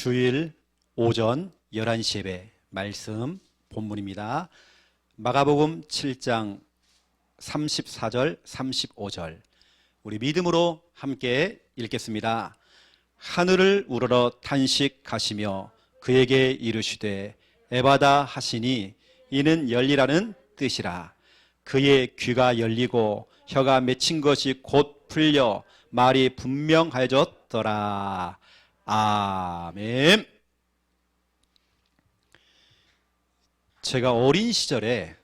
주일 오전 11시 예배 말씀 본문입니다. 마가복음 7장 34절 35절 우리 믿음으로 함께 읽겠습니다. 하늘을 우러러 탄식하시며 그에게 이르시되 에바다 하시니 이는 열리라는 뜻이라. 그의 귀가 열리고 혀가 맺힌 것이 곧 풀려 말이 분명하여졌더라. 아멘. 제가 어린 시절에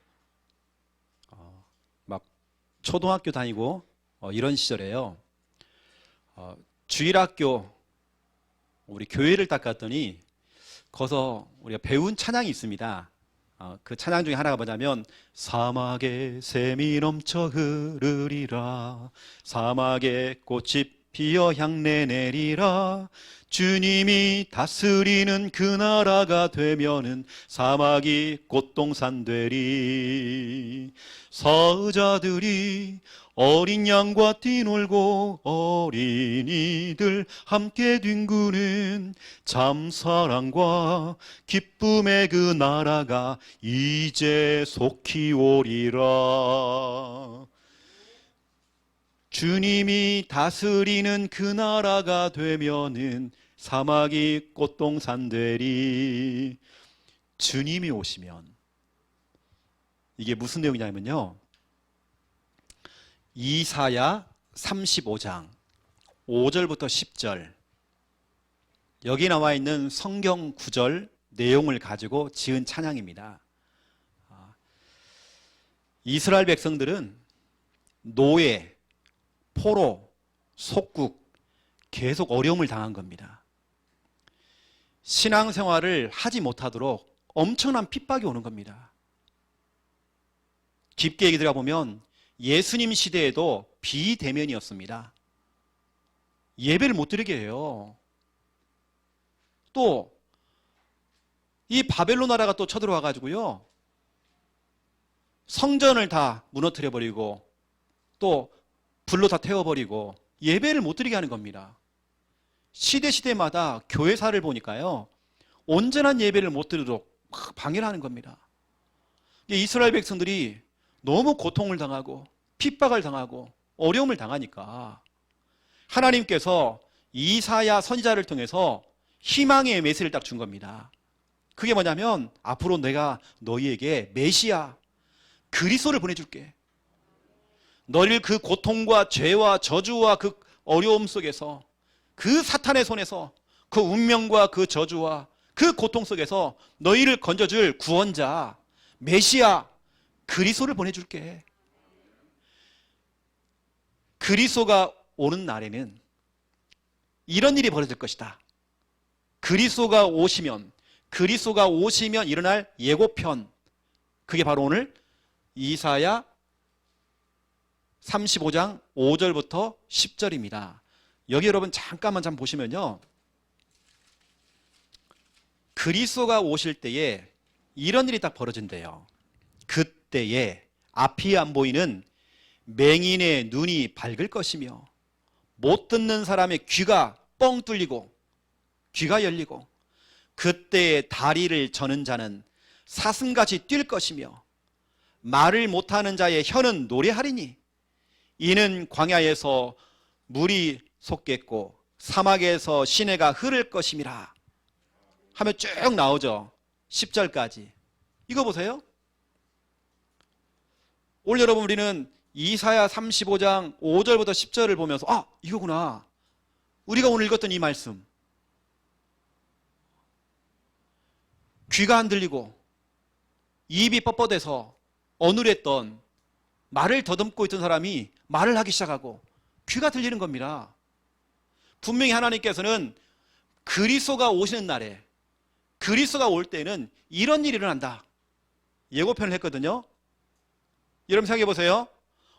막 초등학교 다니고 이런 시절에요. 주일학교 우리 교회를 닦았더니 거기서 우리가 배운 찬양이 있습니다. 그 찬양 중에 하나가 뭐냐면 사막에 샘이 넘쳐 흐르리라 사막에 꽃이 피어 향내 내리라 주님이 다스리는 그 나라가 되면은 사막이 꽃동산 되리 사자들이 어린 양과 뛰놀고 어린이들 함께 뒹구는 참사랑과 기쁨의 그 나라가 이제 속히 오리라. 주님이 다스리는 그 나라가 되면은 사막이 꽃동산 되리. 주님이 오시면 이게 무슨 내용이냐면요, 이사야 35장 5절부터 10절 여기 나와 있는 성경 구절 내용을 가지고 지은 찬양입니다. 이스라엘 백성들은 노예, 포로, 속국 계속 어려움을 당한 겁니다. 신앙생활을 하지 못하도록 엄청난 핍박이 오는 겁니다. 깊게 얘기 들어보면 예수님 시대에도 비대면이었습니다. 예배를 못 드리게 해요. 또 이 바벨론 나라가 또 쳐들어와 가지고요, 성전을 다 무너뜨려 버리고 또 불로 다 태워버리고 예배를 못 드리게 하는 겁니다. 시대마다 교회사를 보니까요, 온전한 예배를 못 드리도록 막 방해를 하는 겁니다. 이스라엘 백성들이 너무 고통을 당하고 핍박을 당하고 어려움을 당하니까 하나님께서 이사야 선지자를 통해서 희망의 메시지를 딱 준 겁니다. 그게 뭐냐면 앞으로 내가 너희에게 메시아 그리스도를 보내줄게. 너희를 그 고통과 죄와 저주와 그 어려움 속에서, 그 사탄의 손에서, 그 운명과 그 저주와 그 고통 속에서 너희를 건져줄 구원자 메시아 그리스도를 보내줄게. 그리스도가 오는 날에는 이런 일이 벌어질 것이다. 그리스도가 오시면 일어날 예고편, 그게 바로 오늘 이사야 35장 5절부터 10절입니다. 여기 여러분 잠깐만 보시면요, 그리스도가 오실 때에 이런 일이 딱 벌어진대요. 그때에 앞이 안 보이는 맹인의 눈이 밝을 것이며 못 듣는 사람의 귀가 뻥 뚫리고 귀가 열리고 그때에 다리를 저는 자는 사슴같이 뛸 것이며 말을 못하는 자의 혀는 노래하리니 이는 광야에서 물이 솟겠고 사막에서 시내가 흐를 것임이라 하면 쭉 나오죠. 10절까지. 이거 보세요. 오늘 여러분 우리는 이사야 35장 5절부터 10절을 보면서 이거구나. 우리가 오늘 읽었던 이 말씀. 귀가 안 들리고 입이 뻣뻣해서 어눌했던, 말을 더듬고 있던 사람이 말을 하기 시작하고 귀가 들리는 겁니다. 분명히 하나님께서는 그리스도가 오시는 날에, 그리스도가 올 때는 이런 일이 일어난다 예고편을 했거든요. 여러분 생각해 보세요.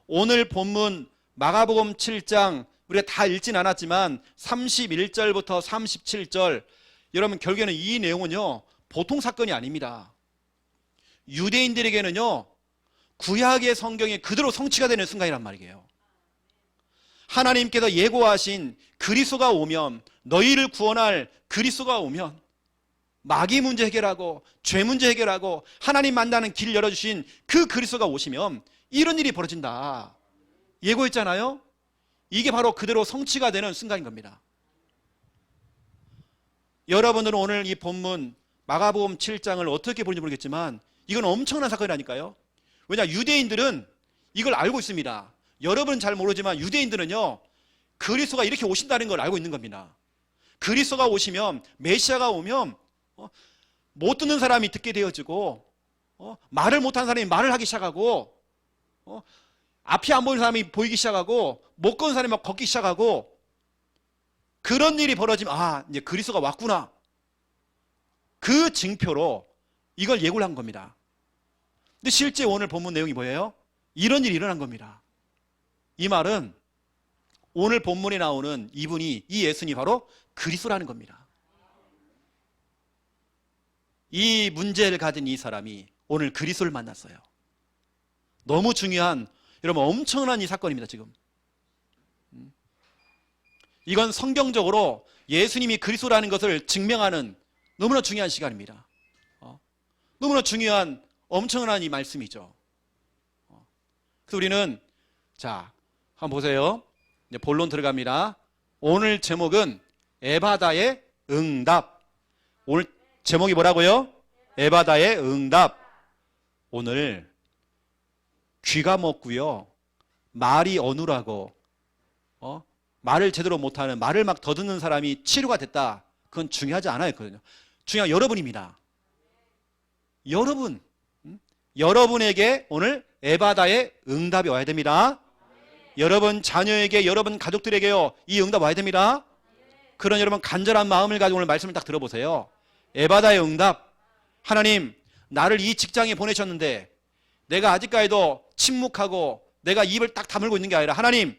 오늘 본문 마가복음 7장 우리가 다 읽진 않았지만 31절부터 37절, 여러분 결국에는 이 내용은요 보통 사건이 아닙니다. 유대인들에게는요 구약의 성경이 그대로 성취가 되는 순간이란 말이에요. 하나님께서 예고하신 그리스도가 오면, 너희를 구원할 그리스도가 오면, 마귀 문제 해결하고 죄 문제 해결하고 하나님 만나는 길 열어주신 그 그리스도가 오시면 이런 일이 벌어진다 예고했잖아요. 이게 바로 그대로 성취가 되는 순간인 겁니다. 여러분들은 오늘 이 본문 마가복음 7장을 어떻게 보는지 모르겠지만 이건 엄청난 사건이라니까요. 왜냐, 유대인들은 이걸 알고 있습니다. 여러분은 잘 모르지만 유대인들은요, 그리스도가 이렇게 오신다는 걸 알고 있는 겁니다. 그리스도가 오시면, 메시아가 오면 못 듣는 사람이 듣게 되어지고, 말을 못하는 사람이 말을 하기 시작하고, 앞이 안 보이는 사람이 보이기 시작하고, 못 걷는 사람이 막 걷기 시작하고, 그런 일이 벌어지면 아, 이제 그리스도가 왔구나. 그 징표로 이걸 예고를 한 겁니다. 근데 실제 오늘 본문 내용이 뭐예요? 이런 일이 일어난 겁니다. 이 말은 오늘 본문에 나오는 이분이, 이 예수님이 바로 그리스도라는 겁니다. 이 문제를 가진 이 사람이 오늘 그리스도를 만났어요. 너무 중요한, 여러분 엄청난 이 사건입니다. 지금 이건 성경적으로 예수님이 그리스도라는 것을 증명하는 너무나 중요한 시간입니다. 너무나 중요한 엄청난 이 말씀이죠. 그래서 우리는 자, 한번 보세요. 이제 본론 들어갑니다. 오늘 제목은 에바다의 응답. 오늘 제목이 뭐라고요? 에바다의 응답. 오늘 귀가 먹고요, 말이 어눌하고 말을 제대로 못하는, 말을 막 더듬는 사람이 치료가 됐다, 그건 중요하지 않아요. 중요한 여러분입니다. 여러분, 여러분에게 오늘 에바다의 응답이 와야 됩니다. 여러분 자녀에게, 여러분 가족들에게요, 이 응답 와야 됩니다. 그런 여러분 간절한 마음을 가지고 오늘 말씀을 딱 들어보세요. 에바다의 응답. 하나님, 나를 이 직장에 보내셨는데 내가 아직까지도 침묵하고 내가 입을 딱 다물고 있는 게 아니라, 하나님,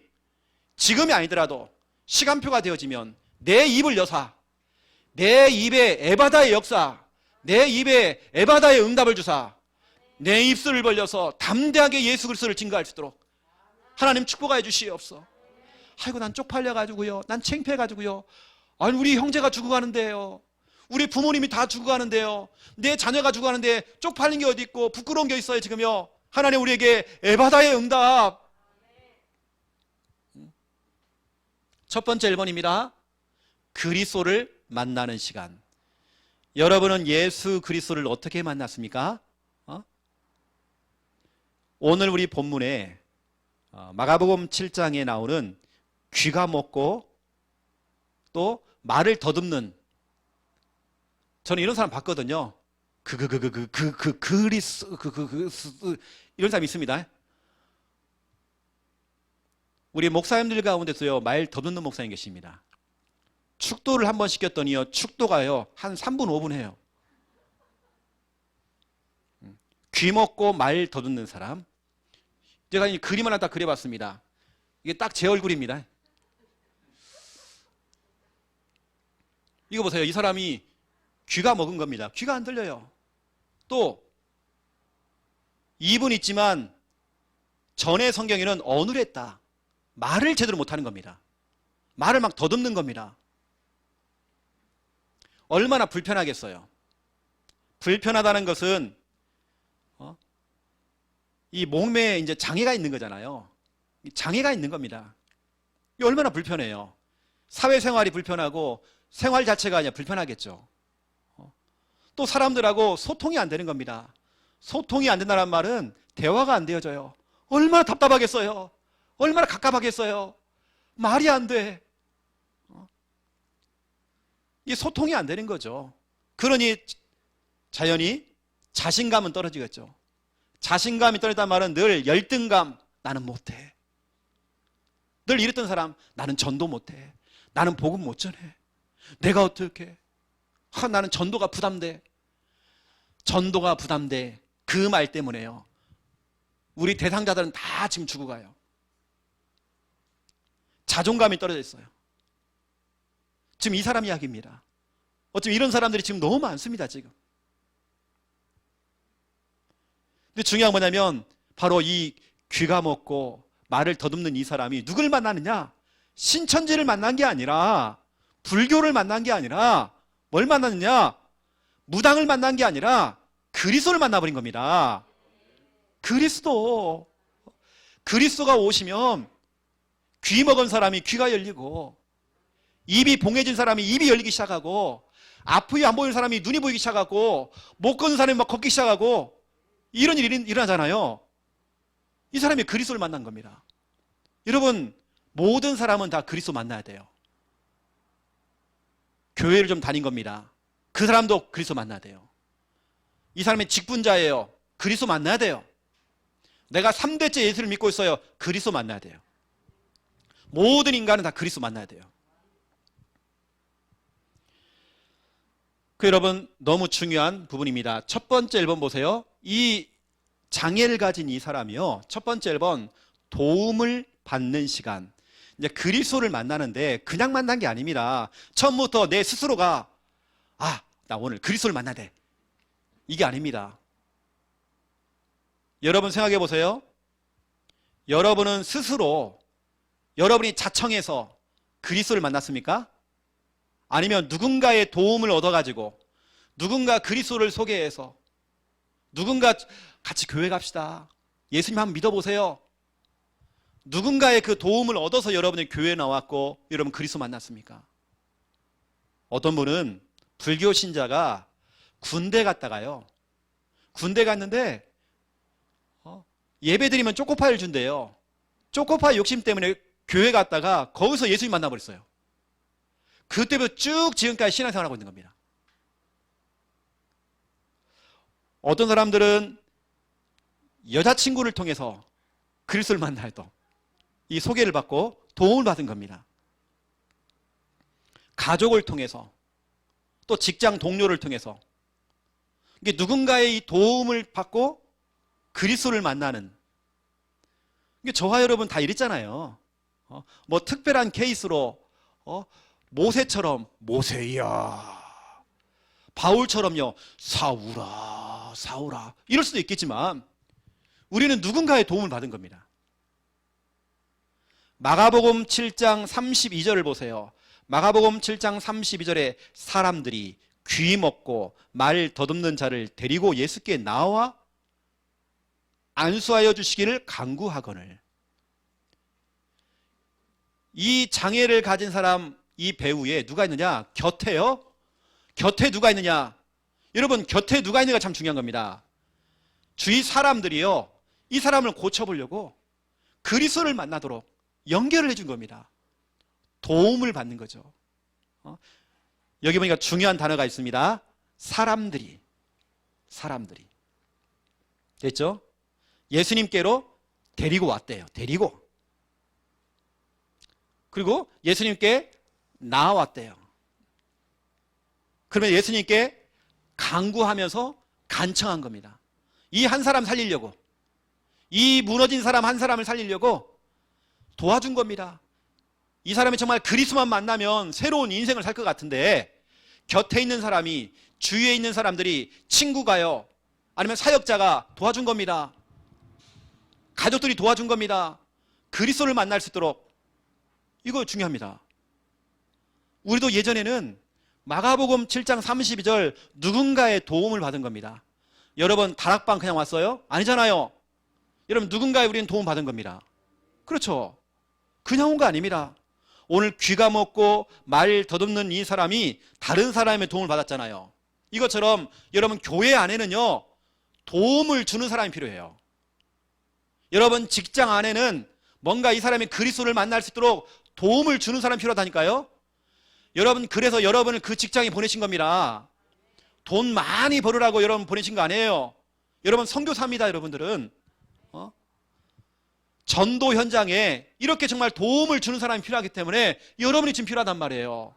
지금이 아니더라도 시간표가 되어지면 내 입을 여사, 내 입에 에바다의 역사, 내 입에 에바다의 응답을 주사, 내 입술을 벌려서 담대하게 예수 그리스도를 증거할 수 있도록 하나님 축복하여 주시옵소서. 아이고, 난 쪽팔려가지고요, 난 창피해가지고요, 아니 우리 형제가 죽어가는데요, 우리 부모님이 다 죽어가는데요, 내 자녀가 죽어가는데 쪽팔린 게 어디 있고 부끄러운 게 있어요 지금요. 하나님, 우리에게 에바다의 응답. 첫 번째 1번입니다. 그리스도를 만나는 시간. 여러분은 예수 그리스도를 어떻게 만났습니까? 오늘 우리 본문에 마가복음 7장에 나오는 귀가 먹고 또 말을 더듬는, 저는 이런 사람 봤거든요. 이런 사람이 있습니다. 우리 목사님들 가운데서요, 말 더듬는 목사님 계십니다. 축도를 한번 시켰더니요, 축도가요 한 3분 5분 해요. 귀 먹고 말 더듬는 사람. 제가 이 그림 하나 딱 그려봤습니다. 이게 딱 제 얼굴입니다. 이거 보세요. 이 사람이 귀가 먹은 겁니다. 귀가 안 들려요. 또 입은 있지만 전의 성경에는 어눌했다, 말을 제대로 못하는 겁니다. 말을 막 더듬는 겁니다. 얼마나 불편하겠어요. 불편하다는 것은 이 몸에 이제 장애가 있는 거잖아요. 장애가 있는 겁니다. 이 얼마나 불편해요. 사회생활이 불편하고 생활 자체가 그냥 불편하겠죠. 또 사람들하고 소통이 안 되는 겁니다. 소통이 안 된다는 말은 대화가 안 되어져요. 얼마나 답답하겠어요. 얼마나 갑갑하겠어요. 말이 안 돼. 이 소통이 안 되는 거죠. 그러니 자연히 자신감은 떨어지겠죠. 자신감이 떨어진다는 말은 늘 열등감, 나는 못해. 늘 이랬던 사람, 나는 전도 못해. 나는 복음 못 전해. 내가 어떻게? 나는 전도가 부담돼. 전도가 부담돼. 그 말 때문에요, 우리 대상자들은 다 지금 죽어가요. 자존감이 떨어져 있어요. 지금 이 사람 이야기입니다. 어쩌면 이런 사람들이 지금 너무 많습니다. 지금. 근데 중요한 건 뭐냐면 바로 이 귀가 먹고 말을 더듬는 이 사람이 누굴 만나느냐? 신천지를 만난 게 아니라, 불교를 만난 게 아니라 뭘 만났느냐? 무당을 만난 게 아니라 그리스도를 만나버린 겁니다. 그리스도. 그리스도가 오시면 귀 먹은 사람이 귀가 열리고, 입이 봉해진 사람이 입이 열리기 시작하고, 앞이 안 보이는 사람이 눈이 보이기 시작하고, 못 걷는 사람이 막 걷기 시작하고, 이런 일이 일어나잖아요. 이 사람이 그리스도를 만난 겁니다. 여러분, 모든 사람은 다 그리스도 만나야 돼요. 교회를 좀 다닌 겁니다. 그 사람도 그리스도 만나야 돼요. 이 사람이 직분자예요. 그리스도 만나야 돼요. 내가 3대째 예수를 믿고 있어요. 그리스도 만나야 돼요. 모든 인간은 다 그리스도 만나야 돼요. 여러분, 너무 중요한 부분입니다. 첫 번째 1번 보세요. 이 장애를 가진 이 사람이요, 첫 번째 1번, 도움을 받는 시간. 이제 그리스도를 만나는데 그냥 만난 게 아닙니다. 처음부터 내 스스로가 나 오늘 그리스도를 만나야 돼, 이게 아닙니다. 여러분 생각해 보세요. 여러분은 스스로, 여러분이 자청해서 그리스도를 만났습니까? 아니면 누군가의 도움을 얻어가지고, 누군가 그리스도를 소개해서, 누군가 같이 교회 갑시다, 예수님 한번 믿어보세요, 누군가의 그 도움을 얻어서 여러분이 교회에 나왔고 여러분 그리스도 만났습니까? 어떤 분은 불교 신자가 군대 갔다가요, 군대 갔는데 예배 드리면 초코파이를 준대요. 초코파이 욕심 때문에 교회 갔다가 거기서 예수님 만나버렸어요. 그때부터 쭉 지금까지 신앙생활하고 있는 겁니다. 어떤 사람들은 여자친구를 통해서 그리스도를 만나야 또 이 소개를 받고 도움을 받은 겁니다. 가족을 통해서, 또 직장 동료를 통해서, 이게 누군가의 이 도움을 받고 그리스도를 만나는, 이게 저와 여러분 다 이랬잖아요. 뭐 특별한 케이스로 모세처럼 모세야, 바울처럼요 사울아 사울아 이럴 수도 있겠지만, 우리는 누군가의 도움을 받은 겁니다. 마가복음 7장 32절을 보세요. 마가복음 7장 32절에 사람들이 귀 먹고 말 더듬는 자를 데리고 예수께 나와 안수하여 주시기를 간구하거늘. 이 장애를 가진 사람, 이 배우에 누가 있느냐? 곁에요. 곁에 누가 있느냐? 여러분, 곁에 누가 있느냐가 참 중요한 겁니다. 주위 사람들이요, 이 사람을 고쳐보려고 그리스도를 만나도록 연결을 해준 겁니다. 도움을 받는 거죠. 여기 보니까 중요한 단어가 있습니다. 사람들이. 됐죠? 예수님께로 데리고 왔대요. 데리고. 그리고 예수님께 나아왔대요. 그러면 예수님께 간구하면서 간청한 겁니다. 이 한 사람 살리려고, 이 무너진 사람 한 사람을 살리려고 도와준 겁니다. 이 사람이 정말 그리스도만 만나면 새로운 인생을 살 것 같은데, 곁에 있는 사람이, 주위에 있는 사람들이, 친구가요, 아니면 사역자가 도와준 겁니다. 가족들이 도와준 겁니다. 그리스도를 만날 수 있도록. 이거 중요합니다. 우리도 예전에는 마가복음 7장 32절 누군가의 도움을 받은 겁니다. 여러분 다락방 그냥 왔어요? 아니잖아요. 여러분 누군가의 우리는 도움 받은 겁니다. 그렇죠? 그냥 온 거 아닙니다. 오늘 귀가 먹고 말 더듬는 이 사람이 다른 사람의 도움을 받았잖아요. 이것처럼 여러분 교회 안에는요, 도움을 주는 사람이 필요해요. 여러분 직장 안에는 뭔가 이 사람이 그리스도를 만날 수 있도록 도움을 주는 사람이 필요하다니까요. 여러분, 그래서 여러분을 그 직장에 보내신 겁니다. 돈 많이 벌으라고 여러분 보내신 거 아니에요. 여러분 선교사입니다. 여러분들은 전도 현장에 이렇게 정말 도움을 주는 사람이 필요하기 때문에 여러분이 지금 필요하단 말이에요.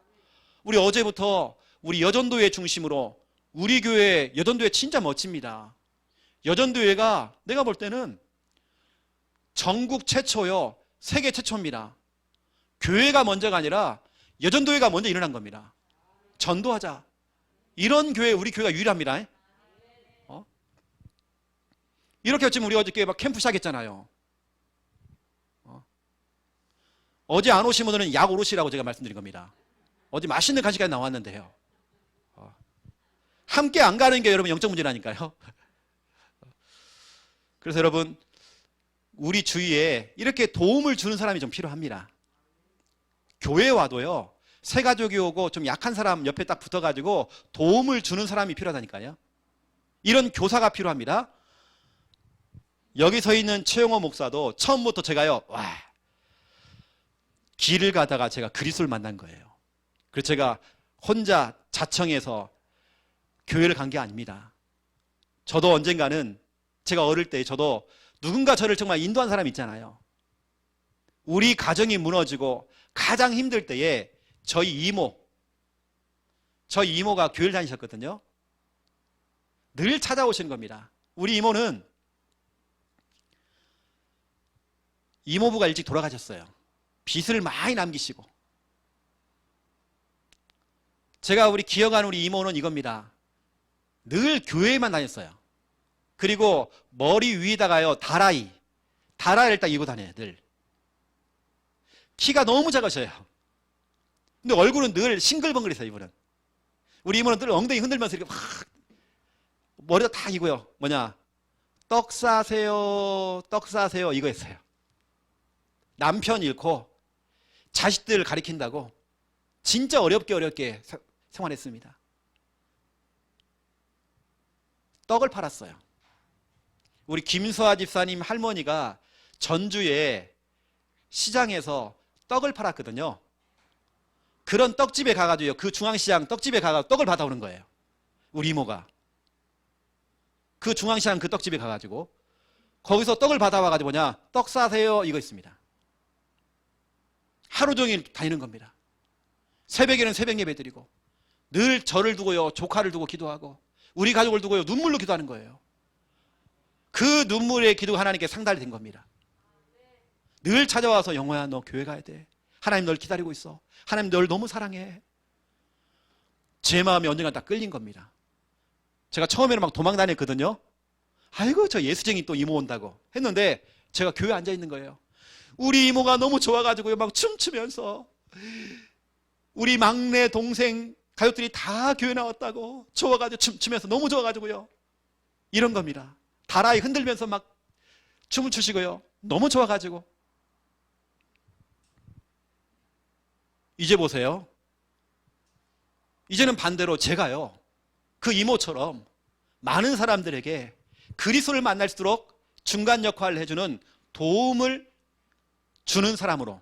우리 어제부터 우리 여전도회 중심으로, 우리 교회 여전도회 진짜 멋집니다. 여전도회가 내가 볼 때는 전국 최초요, 세계 최초입니다. 교회가 먼저가 아니라 여전도회가 먼저 일어난 겁니다. 전도하자, 이런 교회, 우리 교회가 유일합니다. 이렇게 지금 우리 어저께 막 캠프 시작했잖아요. 어제 안 오신 분들은 약 오르시라고 제가 말씀드린 겁니다. 어제 맛있는 간식까지 나왔는데요. 함께 안 가는 게 여러분 영적 문제라니까요. 그래서 여러분, 우리 주위에 이렇게 도움을 주는 사람이 좀 필요합니다. 교회에 와도요, 새 가족이 오고 좀 약한 사람 옆에 딱 붙어가지고 도움을 주는 사람이 필요하다니까요. 이런 교사가 필요합니다. 여기 서 있는 최영호 목사도 처음부터 제가요, 길을 가다가 제가 그리스도를 만난 거예요. 그래서 제가 혼자 자청해서 교회를 간 게 아닙니다. 저도 언젠가는, 제가 어릴 때 저도 누군가 저를 정말 인도한 사람이 있잖아요. 우리 가정이 무너지고 가장 힘들 때에 저희 이모가 교회를 다니셨거든요. 늘 찾아오시는 겁니다. 우리 이모는 이모부가 일찍 돌아가셨어요. 빚을 많이 남기시고. 제가 기억하는 우리 이모는 이겁니다. 늘 교회에만 다녔어요. 그리고 머리 위에다가요, 다라이를 딱 입고 다녀요, 늘. 키가 너무 작으셔요. 근데 얼굴은 늘 싱글벙글해서 이분은. 우리 이모는 늘 엉덩이 흔들면서 이렇게 막 머리가 다 이고요. 떡 싸세요, 떡 싸세요, 이거 했어요. 남편 잃고 자식들 가리킨다고 진짜 어렵게 생활했습니다. 떡을 팔았어요. 우리 김수아 집사님 할머니가 전주에 시장에서 떡을 팔았거든요. 그런 떡집에 가가지고요, 그 중앙시장 떡집에 가가지고 떡을 받아오는 거예요. 우리 이모가. 그 중앙시장 그 떡집에 가가지고 거기서 떡을 받아와가지고 떡 싸세요, 이거 있습니다. 하루 종일 다니는 겁니다. 새벽에는 새벽 예배 드리고, 늘 저를 두고요, 조카를 두고 기도하고, 우리 가족을 두고요, 눈물로 기도하는 거예요. 그 눈물의 기도가 하나님께 상달이 된 겁니다. 늘 찾아와서, 영호야, 너 교회 가야 돼. 하나님 널 기다리고 있어. 하나님 널 너무 사랑해. 제 마음이 언젠가 딱 끌린 겁니다. 제가 처음에는 막 도망 다녔거든요. 아이고, 저 예수쟁이 또 이모 온다고 했는데 제가 교회에 앉아 있는 거예요. 우리 이모가 너무 좋아가지고요, 막 춤추면서, 우리 막내 동생 가족들이 다 교회 나왔다고 좋아가지고 춤추면서 너무 좋아가지고요, 이런 겁니다. 다라이 흔들면서 막 춤을 추시고요, 너무 좋아가지고. 이제 보세요. 이제는 반대로 제가요, 그 이모처럼 많은 사람들에게 그리스도를 만날수록 중간 역할을 해주는 도움을 주는 사람으로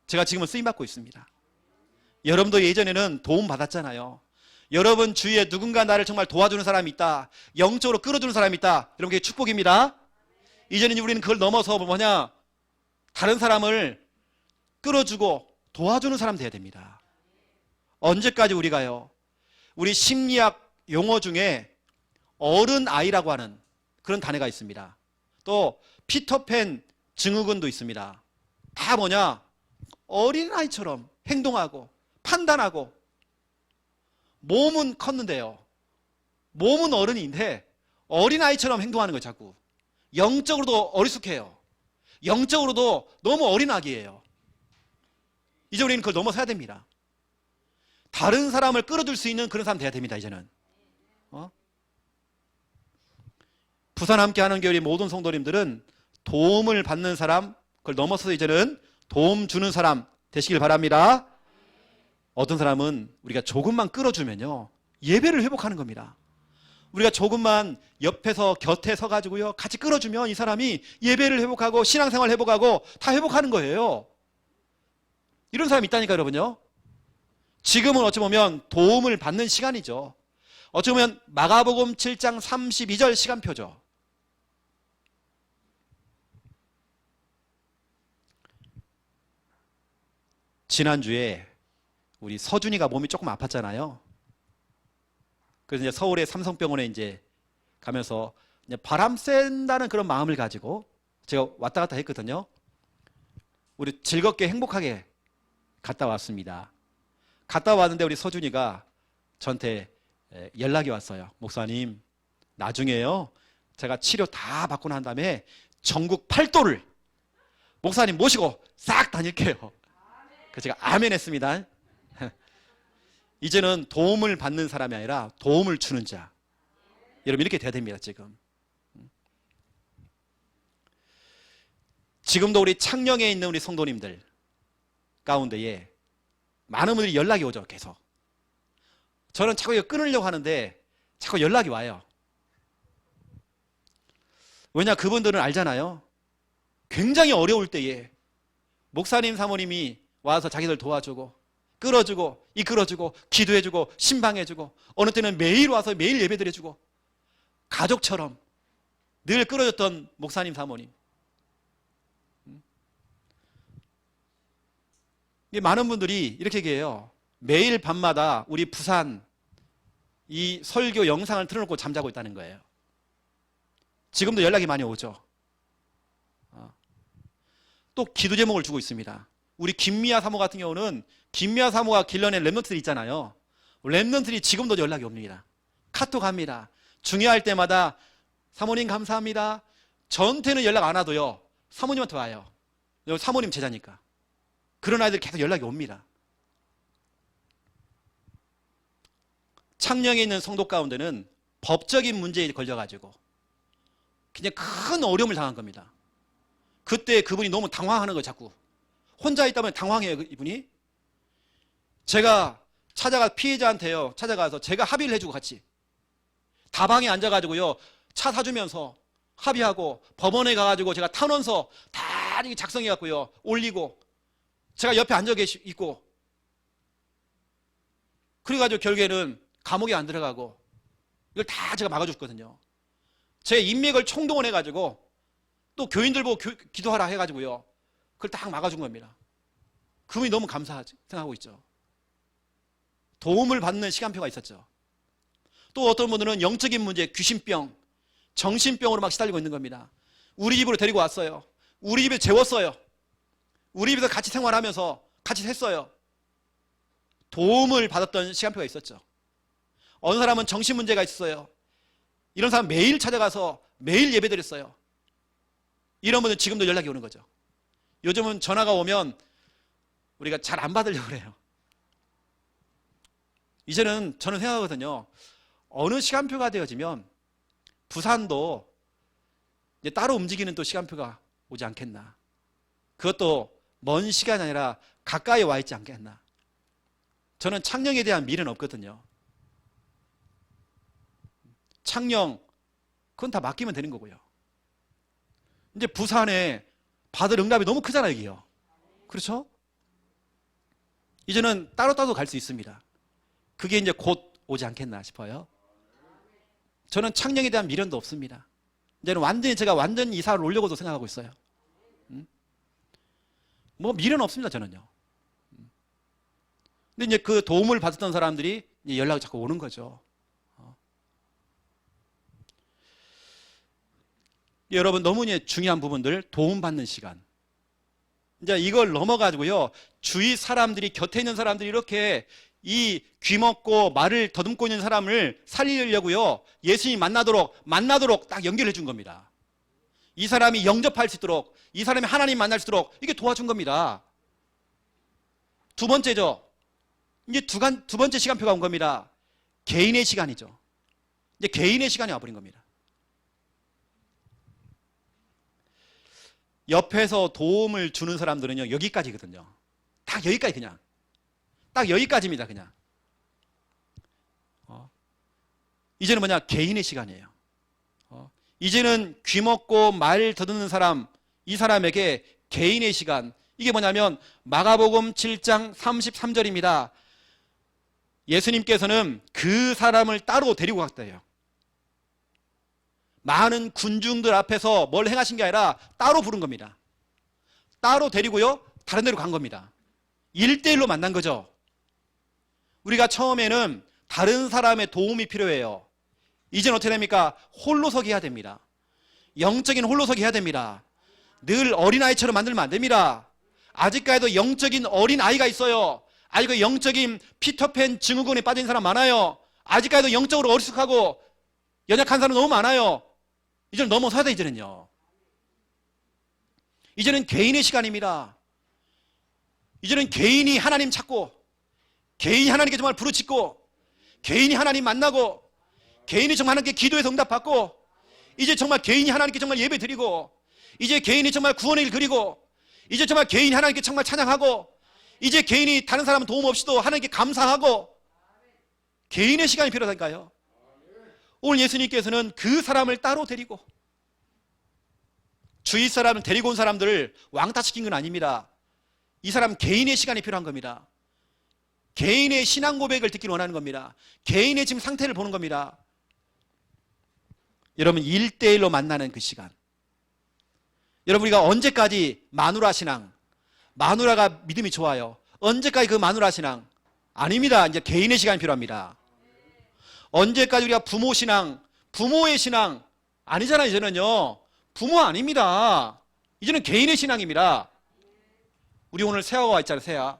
제가 지금은 쓰임받고 있습니다. 여러분도 예전에는 도움 받았잖아요. 여러분 주위에 누군가 나를 정말 도와주는 사람이 있다, 영적으로 끌어주는 사람이 있다, 여러분 그게 축복입니다. 이제는 우리는 그걸 넘어서 다른 사람을 끌어주고 도와주는 사람 돼야 됩니다. 언제까지 우리가요, 우리 심리학 용어 중에 어른아이라고 하는 그런 단어가 있습니다. 또 피터팬 증후군도 있습니다. 다 어린아이처럼 행동하고 판단하고, 몸은 컸는데요, 몸은 어른인데 어린아이처럼 행동하는 거예요. 자꾸 영적으로도 어리숙해요. 영적으로도 너무 어린 아기예요. 이제 우리는 그걸 넘어서야 됩니다. 다른 사람을 끌어줄 수 있는 그런 사람 돼야 됩니다. 이제는 부산 함께하는 교회 모든 성도님들은 도움을 받는 사람, 그걸 넘어서서 이제는 도움 주는 사람 되시길 바랍니다. 어떤 사람은 우리가 조금만 끌어주면요, 예배를 회복하는 겁니다. 우리가 조금만 옆에서 곁에 서가지고요, 같이 끌어주면 이 사람이 예배를 회복하고 신앙생활 회복하고 다 회복하는 거예요. 이런 사람이 있다니까 여러분요. 지금은 어찌 보면 도움을 받는 시간이죠. 어찌 보면 마가복음 7장 32절 시간표죠. 지난주에 우리 서준이가 몸이 조금 아팠잖아요. 그래서 이제 서울의 삼성병원에 이제 가면서 이제 바람 쐰다는 그런 마음을 가지고 제가 왔다 갔다 했거든요. 우리 즐겁게 행복하게 갔다 왔습니다. 갔다 왔는데 우리 서준이가 저한테 연락이 왔어요. 목사님, 나중에요, 제가 치료 다 받고 난 다음에 전국 8도를 목사님 모시고 싹 다닐게요. 그 제가 아멘 했습니다. 이제는 도움을 받는 사람이 아니라 도움을 주는 자. 여러분 이렇게 돼야 됩니다. 지금도 우리 창녕에 있는 우리 성도님들 가운데에 많은 분들이 연락이 오죠. 계속. 저는 자꾸 이거 끊으려고 하는데 자꾸 연락이 와요. 왜냐, 그분들은 알잖아요. 굉장히 어려울 때에 목사님 사모님이 와서 자기들 도와주고 끌어주고 이끌어주고 기도해주고 신방해주고 어느 때는 매일 와서 매일 예배드려주고 가족처럼 늘 끌어줬던 목사님 사모님. 많은 분들이 이렇게 얘기해요. 매일 밤마다 우리 부산 이 설교 영상을 틀어놓고 잠자고 있다는 거예요. 지금도 연락이 많이 오죠. 또 기도 제목을 주고 있습니다. 우리 김미아 사모 같은 경우는 김미아 사모가 길러낸 랩런트들이 있잖아요. 랩런트들이 지금도 연락이 옵니다. 카톡 합니다. 중요할 때마다 사모님 감사합니다. 저한테는 연락 안 와도요, 사모님한테 와요. 사모님 제자니까. 그런 아이들 계속 연락이 옵니다. 창녕에 있는 성도 가운데는 법적인 문제에 걸려가지고 그냥 큰 어려움을 당한 겁니다. 그때 그분이 너무 당황하는 거예요. 자꾸 혼자 있다면 당황해요. 이분이. 제가 피해자한테요 찾아가서 제가 합의를 해주고 같이 다방에 앉아가지고요 차 사주면서 합의하고 법원에 가가지고 제가 탄원서 다 작성해갖고요 올리고 제가 옆에 앉아 있고 그래가지고 결국에는 감옥에 안 들어가고 이걸 다 제가 막아줬거든요. 제 인맥을 총동원해가지고 또 교인들 보고 기도하라 해가지고요 그걸 딱 막아준 겁니다. 그분이 너무 감사하지 생각하고 있죠. 도움을 받는 시간표가 있었죠. 또 어떤 분들은 영적인 문제, 귀신병, 정신병으로 막 시달리고 있는 겁니다. 우리 집으로 데리고 왔어요. 우리 집에 재웠어요. 우리 집에서 같이 생활하면서 같이 했어요. 도움을 받았던 시간표가 있었죠. 어느 사람은 정신 문제가 있어요. 이런 사람 매일 찾아가서 매일 예배드렸어요. 이런 분들 지금도 연락이 오는 거죠. 요즘은 전화가 오면 우리가 잘 안 받으려고 그래요. 이제는 저는 생각하거든요. 어느 시간표가 되어지면 부산도 이제 따로 움직이는 또 시간표가 오지 않겠나. 그것도 먼 시간이 아니라 가까이 와 있지 않겠나. 저는 창녕에 대한 미래는 없거든요. 창녕, 그건 다 맡기면 되는 거고요. 이제 부산에 받을 응답이 너무 크잖아요, 여기요. 그렇죠? 이제는 따로 갈 수 있습니다. 그게 이제 곧 오지 않겠나 싶어요. 저는 창녕에 대한 미련도 없습니다. 이제는 제가 완전히 이사를 오려고도 생각하고 있어요. 뭐 미련 없습니다, 저는요. 근데 이제 그 도움을 받았던 사람들이 연락이 자꾸 오는 거죠. 여러분 너무 중요한 부분들 도움받는 시간. 이제 이걸 넘어가지고요 주위 사람들이 곁에 있는 사람들이 이렇게 이 귀먹고 말을 더듬고 있는 사람을 살리려고요 예수님 만나도록 딱 연결해 준 겁니다. 이 사람이 영접할 수 있도록 이 사람이 하나님 만날 수 있도록 이게 도와준 겁니다. 두 번째죠. 이제 두 번째 시간표가 온 겁니다. 개인의 시간이죠. 이제 개인의 시간이 와버린 겁니다. 옆에서 도움을 주는 사람들은요 여기까지거든요. 딱 여기까지 그냥 딱 여기까지입니다. 그냥 이제는 뭐냐 개인의 시간이에요. 이제는 귀먹고 말 더듬는 사람 이 사람에게 개인의 시간 이게 뭐냐면 마가복음 7장 33절입니다. 예수님께서는 그 사람을 따로 데리고 갔대요. 많은 군중들 앞에서 뭘 행하신 게 아니라 따로 부른 겁니다. 따로 데리고요 다른 데로 간 겁니다. 1대1로 만난 거죠. 우리가 처음에는 다른 사람의 도움이 필요해요. 이제는 어떻게 됩니까? 홀로서기 해야 됩니다. 영적인 홀로서기 해야 됩니다. 늘 어린아이처럼 만들면 안 됩니다. 아직까지도 영적인 어린아이가 있어요. 아직도 영적인 피터팬 증후군에 빠진 사람 많아요. 아직까지도 영적으로 어리숙하고 연약한 사람 너무 많아요. 이제는 넘어서야 돼. 이제는 개인의 시간입니다. 이제는 개인이 하나님 찾고, 개인이 하나님께 정말 부르짖고, 개인이 하나님 만나고, 개인이 정말 하나님께 기도해서 응답받고, 이제 정말 개인이 하나님께 정말 예배 드리고, 이제 개인이 정말 구원의 길 그리고, 이제 정말 개인이 하나님께 정말 찬양하고, 이제 개인이 다른 사람 도움 없이도 하나님께 감사하고, 개인의 시간이 필요하다니까요. 오늘 예수님께서는 그 사람을 따로 데리고, 주위 사람을 데리고 온 사람들을 왕따시킨 건 아닙니다. 이 사람 개인의 시간이 필요한 겁니다. 개인의 신앙 고백을 듣기를 원하는 겁니다. 개인의 지금 상태를 보는 겁니다. 여러분, 1대1로 만나는 그 시간. 여러분, 우리가 언제까지 마누라 신앙, 마누라가 믿음이 좋아요, 언제까지 그 마누라 신앙? 아닙니다. 이제 개인의 시간이 필요합니다. 언제까지 우리가 부모 신앙, 부모의 신앙 아니잖아요. 이제는요, 부모 아닙니다. 이제는 개인의 신앙입니다. 우리 오늘 세아가 있잖아요. 세아.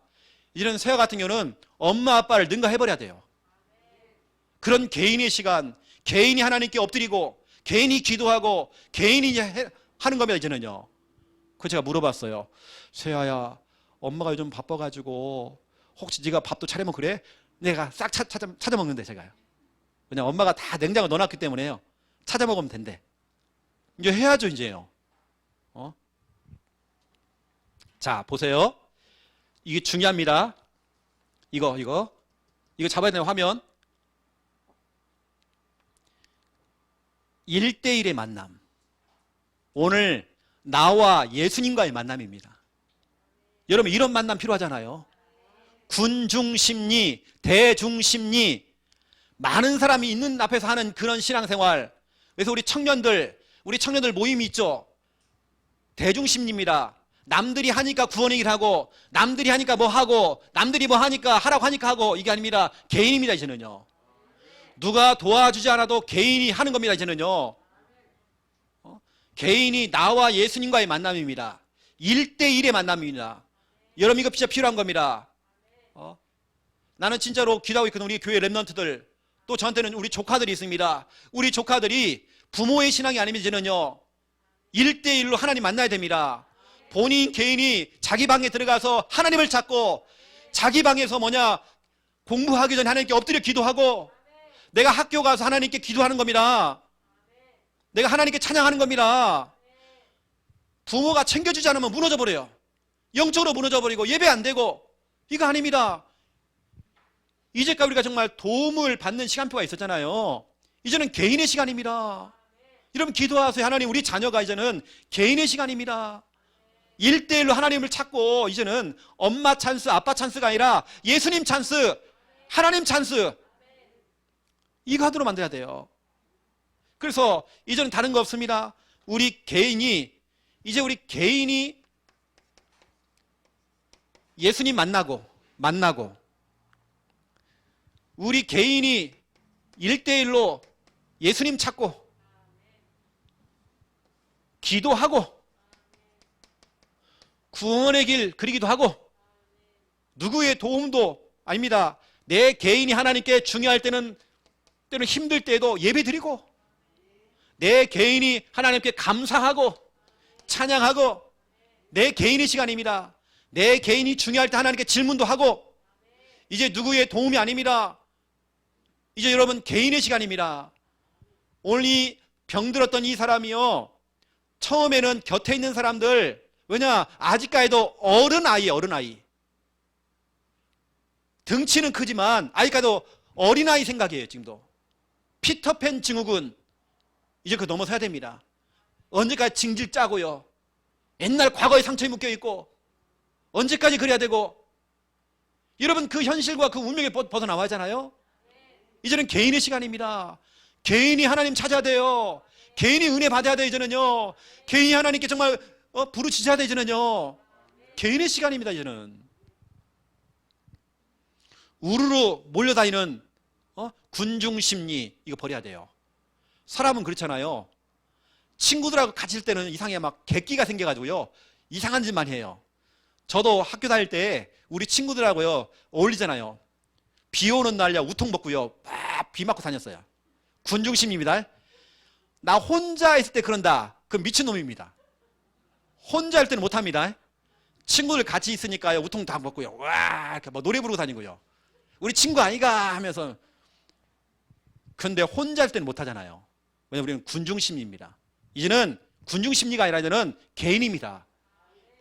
이제는 세아 같은 경우는 엄마 아빠를 능가해버려야 돼요. 그런 개인의 시간, 개인이 하나님께 엎드리고, 개인이 기도하고, 개인이 하는 겁니다. 이제는요. 그래서 제가 물어봤어요. 세아야, 엄마가 요즘 바빠가지고 혹시 네가 밥도 차려먹 그래? 내가 싹 찾아 먹는데, 제가요. 그냥 엄마가 다 냉장고에 넣어놨기 때문에요, 찾아 먹으면 된대. 이제 해야죠. 이제요. 자, 보세요. 이게 중요합니다. 이거 잡아야 되는 화면. 1대1의 만남. 오늘 나와 예수님과의 만남입니다. 여러분, 이런 만남 필요하잖아요. 군중심리, 대중심리, 많은 사람이 있는 앞에서 하는 그런 신앙생활. 그래서 우리 청년들 모임이 있죠. 대중심리입니다. 남들이 하니까 구원의 길 하고, 남들이 하니까 뭐 하고, 남들이 뭐 하니까 하라고 하니까 하고, 이게 아닙니다. 개인입니다. 이제는요. 누가 도와주지 않아도 개인이 하는 겁니다. 이제는요. 개인이 나와 예수님과의 만남입니다. 1대1의 만남입니다. 여러분, 이거 진짜 필요한 겁니다. 나는 진짜로 기도하고 있거든. 우리 교회 랩런트들, 또 저한테는 우리 조카들이 있습니다. 우리 조카들이 부모의 신앙이 아니면 이제는요, 1대1로 하나님 만나야 됩니다. 본인 개인이 자기 방에 들어가서 하나님을 찾고, 자기 방에서 공부하기 전에 하나님께 엎드려 기도하고, 내가 학교 가서 하나님께 기도하는 겁니다. 내가 하나님께 찬양하는 겁니다. 부모가 챙겨주지 않으면 무너져 버려요. 영적으로 무너져 버리고 예배 안 되고, 이거 아닙니다. 이제까지 우리가 정말 도움을 받는 시간표가 있었잖아요. 이제는 개인의 시간입니다. 여러분, 기도하세요. 하나님, 우리 자녀가 이제는 개인의 시간입니다. 1대1로 하나님을 찾고, 이제는 엄마 찬스, 아빠 찬스가 아니라 예수님 찬스, 하나님 찬스, 이거 하도록 만들어야 돼요. 그래서 이제는 다른 거 없습니다. 우리 개인이 예수님 만나고, 우리 개인이 1대1로 예수님 찾고, 기도하고, 구원의 길 그리기도 하고, 누구의 도움도 아닙니다. 내 개인이 하나님께 중요할 때는 힘들 때에도 예배 드리고, 내 개인이 하나님께 감사하고 찬양하고, 내 개인의 시간입니다. 내 개인이 중요할 때 하나님께 질문도 하고, 이제 누구의 도움이 아닙니다. 이제 여러분, 개인의 시간입니다. 오늘 이 병들었던 이 사람이요, 처음에는 곁에 있는 사람들, 왜냐, 아직까지도 어른아이예요. 어른아이. 등치는 크지만 아직까지도 어린아이 생각이에요. 지금도 피터팬 증후군, 이제 그거 넘어서야 됩니다. 언제까지 징질 짜고요, 옛날 과거의 상처에 묶여있고, 언제까지 그래야 되고. 여러분, 그 현실과 그 운명에 벗어나와야 하잖아요. 이제는 개인의 시간입니다. 개인이 하나님 찾아야 돼요. 개인이 은혜 받아야 돼요. 이제는요, 개인이 하나님께 정말 부르짖어야 돼요. 이제는요, 개인의 시간입니다. 이제는 우르르 몰려다니는 군중심리, 이거 버려야 돼요. 사람은 그렇잖아요. 친구들하고 같이 있을 때는 이상해, 막 객기가 생겨가지고요, 이상한 짓만 해요. 저도 학교 다닐 때 우리 친구들하고요 어울리잖아요. 비 오는 날야 우통 벗고요, 막 비 맞고 다녔어요. 군중심리입니다. 나 혼자 있을 때 그런다, 그럼 미친놈입니다. 혼자 할 때는 못합니다. 친구들 같이 있으니까요. 우통 다 먹고요. 와, 이렇게 뭐 노래 부르고 다니고요. 우리 친구 아이가 하면서. 근데 혼자 할 때는 못 하잖아요. 왜냐면 우리는 군중심리입니다. 이제는 군중심리가 아니라 이제는 개인입니다.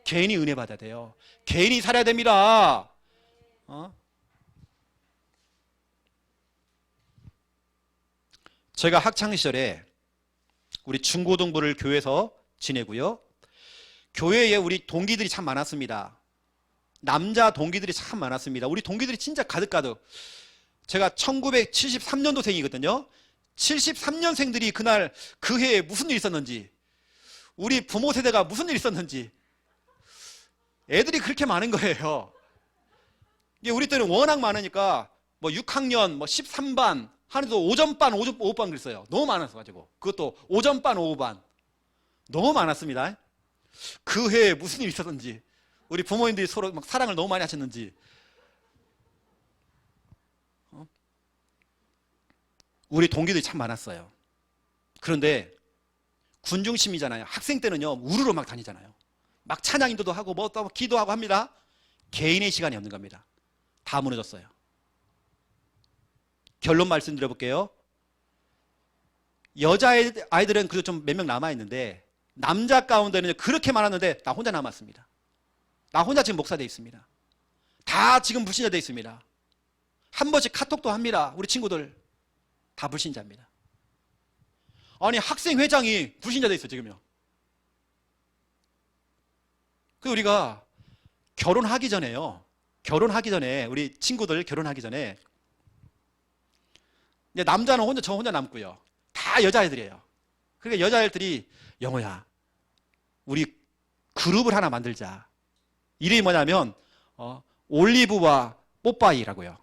개인이 은혜 받아야 돼요. 개인이 살아야 됩니다. 제가 학창시절에 우리 중고등부를 교회에서 지내고요. 교회에 우리 동기들이 참 많았습니다. 남자 동기들이 참 많았습니다. 우리 동기들이 진짜 가득가득. 제가 1973년도생이거든요. 73년생들이 그날 그 해에 무슨 일이 있었는지, 우리 부모 세대가 무슨 일이 있었는지, 애들이 그렇게 많은 거예요. 이게 우리 때는 워낙 많으니까 뭐 6학년, 뭐 13반, 하늘도 오전반, 오후반 그랬어요. 너무 많았어가지고. 그것도 오전반, 오후반. 너무 많았습니다. 그 해에 무슨 일이 있었는지, 우리 부모님들이 서로 막 사랑을 너무 많이 하셨는지. 우리 동기들이 참 많았어요. 그런데 군중심이잖아요. 학생 때는요, 우르르 막 다니잖아요. 막 찬양 인도도 하고 뭐 또 기도하고 합니다. 개인의 시간이 없는 겁니다. 다 무너졌어요. 결론 말씀드려볼게요. 여자아이들은 그래도 좀 몇 명 남아있는데 남자 가운데는 그렇게 많았는데 나 혼자 남았습니다. 나 혼자 지금 목사되어 있습니다. 다 지금 불신자되어 있습니다. 한 번씩 카톡도 합니다. 우리 친구들 다 불신자입니다. 아니 학생회장이 불신자되어 있어요 지금요. 그 우리가 결혼하기 전에요. 결혼하기 전에 우리 친구들 결혼하기 전에 이제 남자는 혼자 저 혼자 남고요. 다 여자애들이에요. 그러니까 여자애들이 영호야 우리 그룹을 하나 만들자. 이름이 뭐냐면 올리브와 뽀빠이라고요.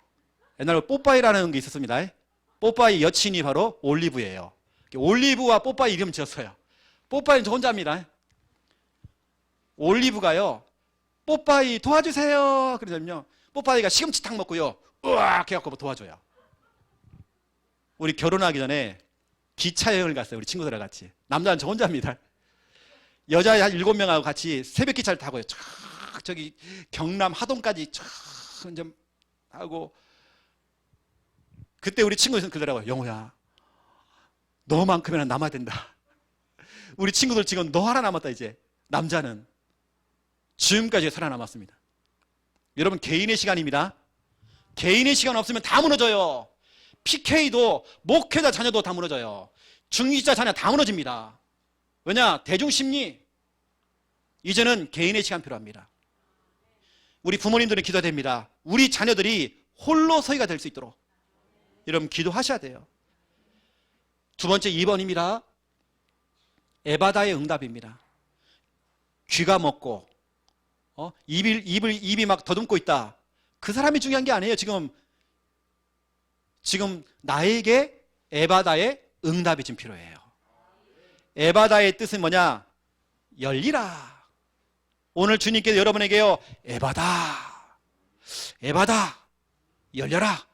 옛날에 뽀빠이라는 게 있었습니다. 뽀빠이 여친이 바로 올리브예요. 올리브와 뽀빠이 이름 지었어요. 뽀빠이는 저 혼자입니다. 올리브가요. 뽀빠이 도와주세요. 그러면요. 뽀빠이가 시금치탕 먹고요. 으악 해갖고 뭐 도와줘요. 우리 결혼하기 전에 기차 여행을 갔어요. 우리 친구들과 같이. 남자는 저 혼자입니다. 여자 한 7명하고 같이 새벽 기차를 타고요. 저기 경남 하동까지 좀 하고 그때 우리 친구들은 그러더라고요. 영호야 너만큼이나 남아야 된다. 우리 친구들 지금 너 하나 남았다 이제. 남자는 지금까지 살아남았습니다. 여러분 개인의 시간입니다. 개인의 시간 없으면 다 무너져요. PK도 목회자 자녀도 다 무너져요. 중직자 자녀 다 무너집니다. 왜냐? 대중심리. 이제는 개인의 시간 필요합니다. 우리 부모님들은 기도해야 됩니다. 우리 자녀들이 홀로 서기가 될 수 있도록 여러분 기도하셔야 돼요. 두 번째 2번입니다. 에바다의 응답입니다. 귀가 먹고 입이 막 더듬고 있다. 그 사람이 중요한 게 아니에요. 지금 나에게 에바다의 응답이 좀 필요해요. 에바다의 뜻은 뭐냐? 열리라. 오늘 주님께서 여러분에게요. 에바다. 에바다. 열려라.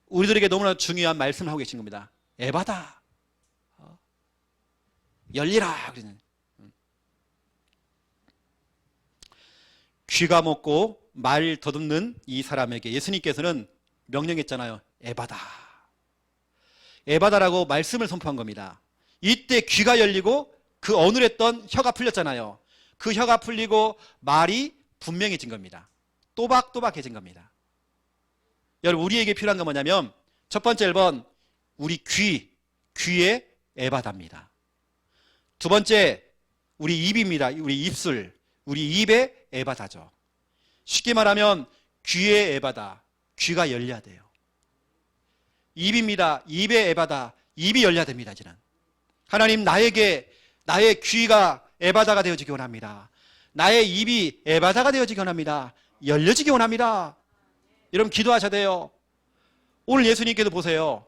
우리들에게 너무나 중요한 말씀을 하고 계신 겁니다. 에바다. 열리라. 귀가 먹고 말 더듬는 이 사람에게 예수님께서는 명령했잖아요. 에바다. 에바다라고 말씀을 선포한 겁니다. 이때 귀가 열리고 그 어눌했던 혀가 풀렸잖아요. 그 혀가 풀리고 말이 분명해진 겁니다. 또박또박해진 겁니다. 여러분 우리에게 필요한 건 뭐냐면 첫 번째 1번 우리 귀의 에바다입니다. 두 번째 우리 입입니다. 우리 입술, 우리 입의 에바다죠. 쉽게 말하면 귀의 에바다, 귀가 열려야 돼요. 입입니다. 입의 에바다, 입이 열려야 됩니다. 이제는 하나님 나의 귀가 에바다가 되어지기 원합니다. 나의 입이 에바다가 되어지기 원합니다. 열려지기 원합니다. 여러분 기도하셔야 돼요. 오늘 예수님께서 보세요.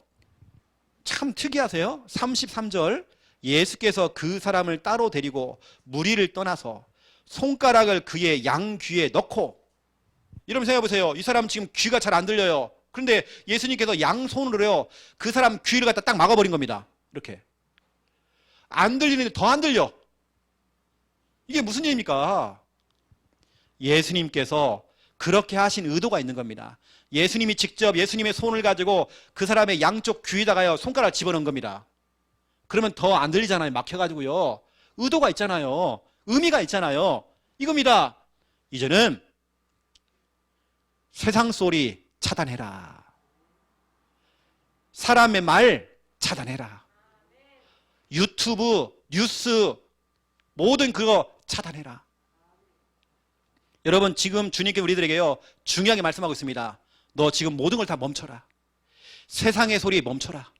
참 특이하세요. 33절 예수께서 그 사람을 따로 데리고 무리를 떠나서 손가락을 그의 양귀에 넣고 여러분 생각해 보세요. 이 사람 지금 귀가 잘 안 들려요. 그런데 예수님께서 양손으로요 그 사람 귀를 갖다 딱 막아버린 겁니다. 이렇게 안 들리는데 더 안 들려. 이게 무슨 일입니까? 예수님께서 그렇게 하신 의도가 있는 겁니다. 예수님이 직접 예수님의 손을 가지고 그 사람의 양쪽 귀에다가요 손가락을 집어넣은 겁니다. 그러면 더 안 들리잖아요. 막혀가지고요. 의도가 있잖아요. 의미가 있잖아요. 이겁니다. 이제는 세상 소리 차단해라. 사람의 말 차단해라. 유튜브, 뉴스 모든 그거 차단해라. 여러분 지금 주님께 우리들에게요 중요하게 말씀하고 있습니다. 너 지금 모든 걸 다 멈춰라. 세상의 소리 멈춰라.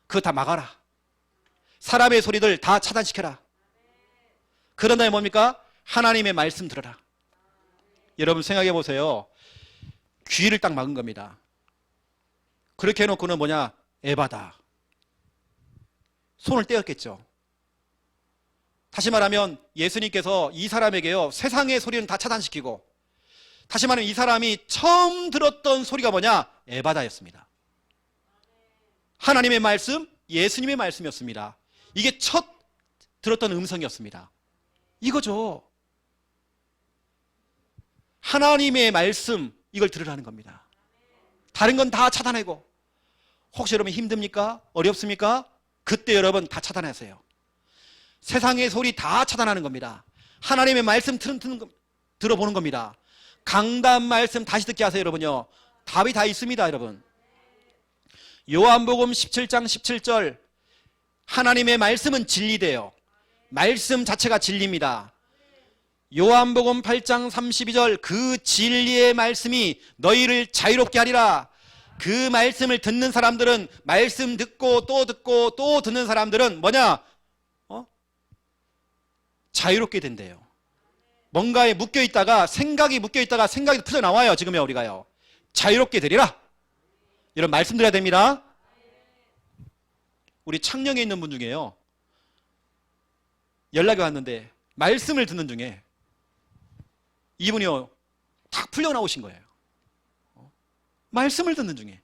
그거 다 막아라. 사람의 소리들 다 차단시켜라. 그런 다음에 뭡니까? 하나님의 말씀 들어라. 여러분 생각해 보세요. 귀를 딱 막은 겁니다. 그렇게 해놓고는 뭐냐? 에바다. 손을 떼었겠죠. 다시 말하면 예수님께서 이 사람에게요 세상의 소리는 다 차단시키고, 다시 말하면 이 사람이 처음 들었던 소리가 뭐냐? 에바다였습니다. 하나님의 말씀, 예수님의 말씀이었습니다. 이게 첫 들었던 음성이었습니다. 이거죠. 하나님의 말씀, 이걸 들으라는 겁니다. 다른 건 다 차단하고. 혹시 여러분 힘듭니까? 어렵습니까? 그때 여러분 다 차단하세요. 세상의 소리 다 차단하는 겁니다. 하나님의 말씀 들어보는 겁니다. 강단 말씀 다시 듣게 하세요. 여러분요, 답이 다 있습니다. 여러분 요한복음 17장 17절 하나님의 말씀은 진리돼요. 말씀 자체가 진리입니다. 요한복음 8장 32절 그 진리의 말씀이 너희를 자유롭게 하리라. 그 말씀을 듣는 사람들은, 말씀 듣고 또 듣는 사람들은 뭐냐? 자유롭게 된대요. 뭔가에 묶여있다가, 생각이 묶여있다가 생각이 풀려나와요. 지금요 우리가요 자유롭게 되리라. 이런 말씀 드려야 됩니다. 우리 창녕에 있는 분 중에요 연락이 왔는데 말씀을 듣는 중에 이분이요 탁 풀려나오신 거예요. 말씀을 듣는 중에.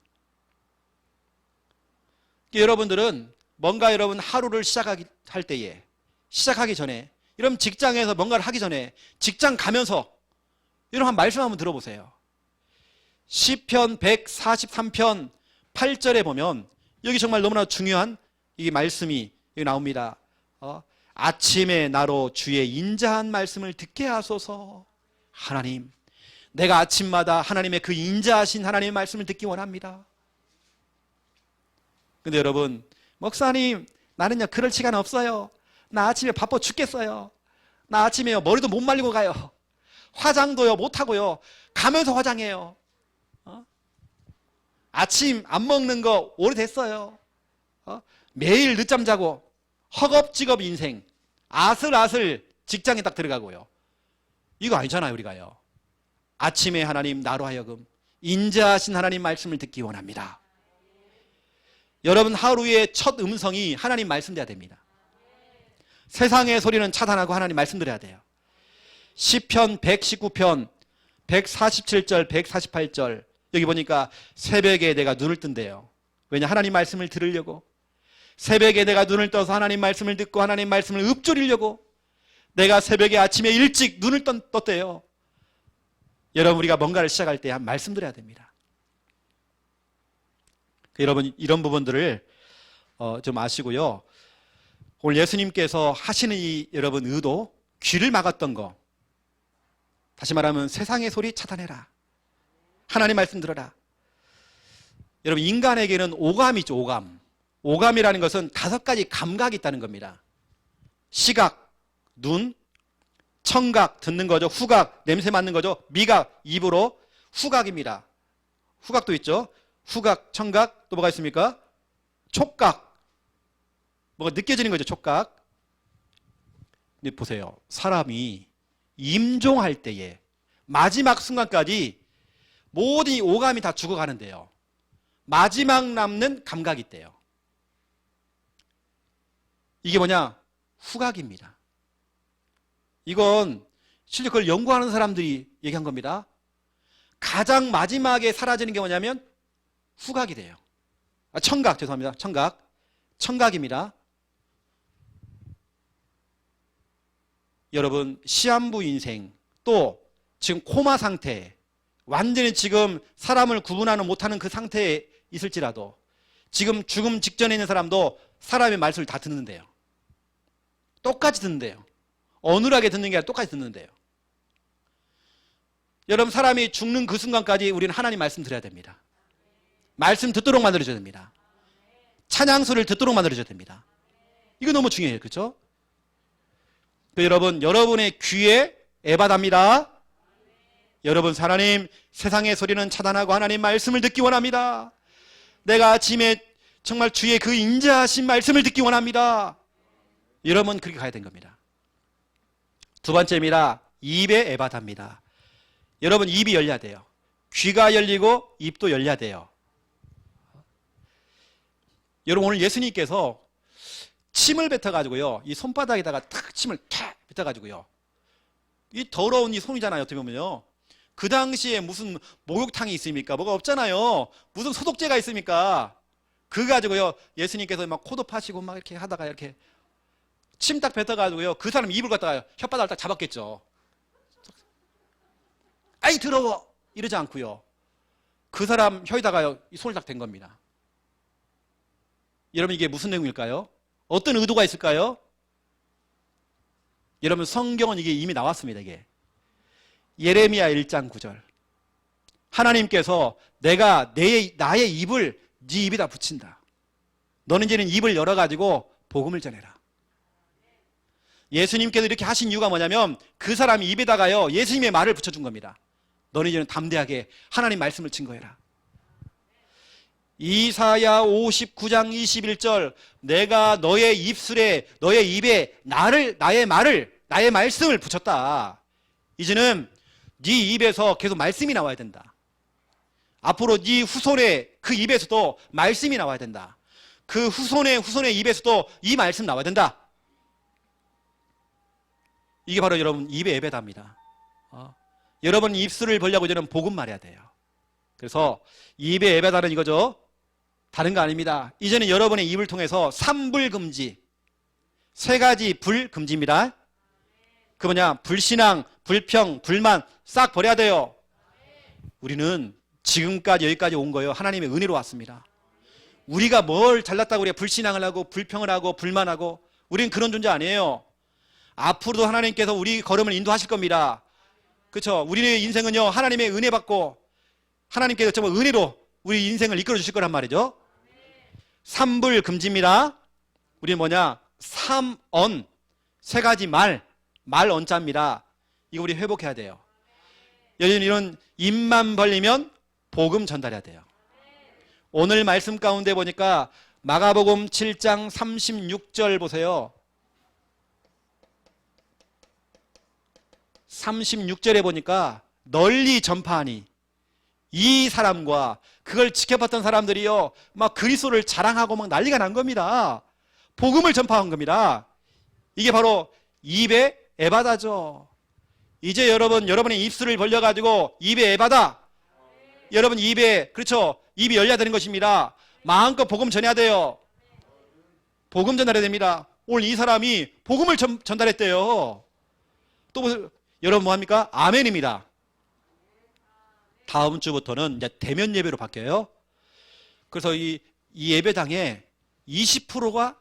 여러분들은 뭔가 여러분 하루를 시작할 때에, 시작하기 전에, 여러분 직장에서 뭔가를 하기 전에, 직장 가면서 여러분 한 말씀 한번 들어보세요. 시편 143편 8절에 보면 여기 정말 너무나 중요한 이 말씀이 여기 나옵니다. 아침에 나로 주의 인자한 말씀을 듣게 하소서. 하나님, 내가 아침마다 하나님의 그 인자하신 하나님의 말씀을 듣기 원합니다. 근데 여러분, 목사님 나는요 그럴 시간 없어요. 나 아침에 바빠 죽겠어요. 나 아침에요 머리도 못 말리고 가요. 화장도요 못하고요 가면서 화장해요. 아침 안 먹는 거 오래됐어요. 매일 늦잠 자고 허겁지겁 인생, 아슬아슬 직장에 딱 들어가고요. 이거 아니잖아요. 우리가요 아침에 하나님 나로 하여금 인자하신 하나님 말씀을 듣기 원합니다. 여러분 하루의 첫 음성이 하나님 말씀 돼야 됩니다. 세상의 소리는 차단하고 하나님 말씀 드려야 돼요. 시편 119편 147절 148절 여기 보니까 새벽에 내가 눈을 뜬대요. 왜냐? 하나님 말씀을 들으려고. 새벽에 내가 눈을 떠서 하나님 말씀을 듣고 하나님 말씀을 읊조리려고 내가 새벽에 아침에 일찍 눈을 떴대요. 여러분 우리가 뭔가를 시작할 때 한 말씀 드려야 됩니다. 여러분 이런 부분들을 좀 아시고요. 오늘 예수님께서 하시는 이 여러분 의도, 귀를 막았던 거, 다시 말하면 세상의 소리 차단해라. 하나님 말씀 들어라. 여러분 인간에게는 오감이 있죠. 오감이라는 것은 5가지 감각이 있다는 겁니다. 시각, 눈, 청각, 듣는 거죠. 후각, 냄새 맡는 거죠. 미각, 입으로. 후각입니다. 후각도 있죠. 후각, 청각, 또 뭐가 있습니까? 촉각, 뭐가 느껴지는 거죠. 촉각. 근데 보세요, 사람이 임종할 때에 마지막 순간까지 모든 이 오감이 다 죽어가는데요, 마지막 남는 감각이 있대요. 이게 뭐냐? 후각입니다. 이건 실제 그걸 연구하는 사람들이 얘기한 겁니다. 가장 마지막에 사라지는 게 뭐냐면 후각이 돼요. 청각, 죄송합니다. 청각입니다. 여러분 시한부 인생, 또 지금 코마 상태, 완전히 지금 사람을 구분하는 못하는 그 상태에 있을지라도 지금 죽음 직전에 있는 사람도 사람의 말씀을 다 듣는데요. 똑같이 듣는데요. 어눌하게 듣는 게 아니라 똑같이 듣는데요. 여러분, 사람이 죽는 그 순간까지 우리는 하나님 말씀 들어야 됩니다. 말씀 듣도록 만들어줘야 됩니다. 찬양 소리를 듣도록 만들어줘야 됩니다. 이거 너무 중요해요. 그렇죠? 여러분, 여러분의 귀에 애받합니다. 여러분, 하나님, 세상의 소리는 차단하고 하나님 말씀을 듣기 원합니다. 내가 아침에 정말 주의 그 인자하신 말씀을 듣기 원합니다. 여러분, 그렇게 가야 되는 겁니다. 두 번째입니다. 입에 애받합니다. 여러분, 입이 열려야 돼요. 귀가 열리고 입도 열려야 돼요. 여러분, 오늘 예수님께서 침을 뱉어가지고요, 이 손바닥에다가 탁 침을 탁 뱉어가지고요, 이 더러운 이 손이잖아요. 어떻게 보면요, 그 당시에 무슨 목욕탕이 있습니까? 뭐가 없잖아요. 무슨 소독제가 있습니까? 그거 가지고요, 예수님께서 막 코도 파시고 막 이렇게 하다가 이렇게 침 딱 뱉어가지고요, 그 사람 입을 갖다가 혓바닥을 딱 잡았겠죠. 아이 더러워 이러지 않고요, 그 사람 혀에다가요 이 손을 딱 댄 겁니다. 여러분, 이게 무슨 내용일까요? 어떤 의도가 있을까요? 여러분, 성경은 이게 이미 나왔습니다. 이게 예레미야 1장 9절, 하나님께서 내가 나의 입을 네 입에다 붙인다. 너는 이제는 입을 열어가지고 복음을 전해라. 예수님께서 이렇게 하신 이유가 뭐냐면 그 사람 입에다가요 예수님의 말을 붙여준 겁니다. 너는 이제는 담대하게 하나님 말씀을 증거해라. 이사야 59장 21절, 내가 너의 입술에, 너의 입에 나의 말씀을 붙였다. 이제는 네 입에서 계속 말씀이 나와야 된다. 앞으로 네 후손의 그 입에서도 말씀이 나와야 된다. 그 후손의 입에서도 이 말씀 나와야 된다. 이게 바로 여러분 입의 예배답니다. 여러분 입술을 벌려고 이제는 복음 말해야 돼요. 그래서 입의 예배다는 이거죠. 다른 거 아닙니다. 이제는 여러분의 입을 통해서 삼불금지, 세 가지 불금지입니다. 그 뭐냐? 불신앙, 불평, 불만 싹 버려야 돼요. 우리는 지금까지 여기까지 온 거예요. 하나님의 은혜로 왔습니다. 우리가 뭘 잘났다고 우리가 불신앙을 하고 불평을 하고 불만하고, 우리는 그런 존재 아니에요. 앞으로도 하나님께서 우리 걸음을 인도하실 겁니다. 그렇죠? 우리의 인생은요 하나님의 은혜 받고 하나님께서 정말 은혜로 우리 인생을 이끌어 주실 거란 말이죠. 삼불금지입니다. 우리는 뭐냐? 삼언, 세 가지 말 언자입니다. 이거 우리 회복해야 돼요. 여러분, 이런 입만 벌리면 복음 전달해야 돼요. 오늘 말씀 가운데 보니까 마가복음 7장 36절 보세요. 36절에 보니까 널리 전파하니, 이 사람과 그걸 지켜봤던 사람들이요 막 그리스도를 자랑하고 막 난리가 난 겁니다. 복음을 전파한 겁니다. 이게 바로 입의 에바다죠. 이제 여러분의 입술을 벌려가지고 입의 에바다, 여러분 입에, 그렇죠, 입이 열려야 되는 것입니다. 마음껏 복음 전해야 돼요. 복음 전달해야 됩니다. 오늘 이 사람이 복음을 전달했대요. 또 여러분 뭐합니까? 아멘입니다. 다음 주부터는 이제 대면 예배로 바뀌어요. 그래서 이 예배당에 20%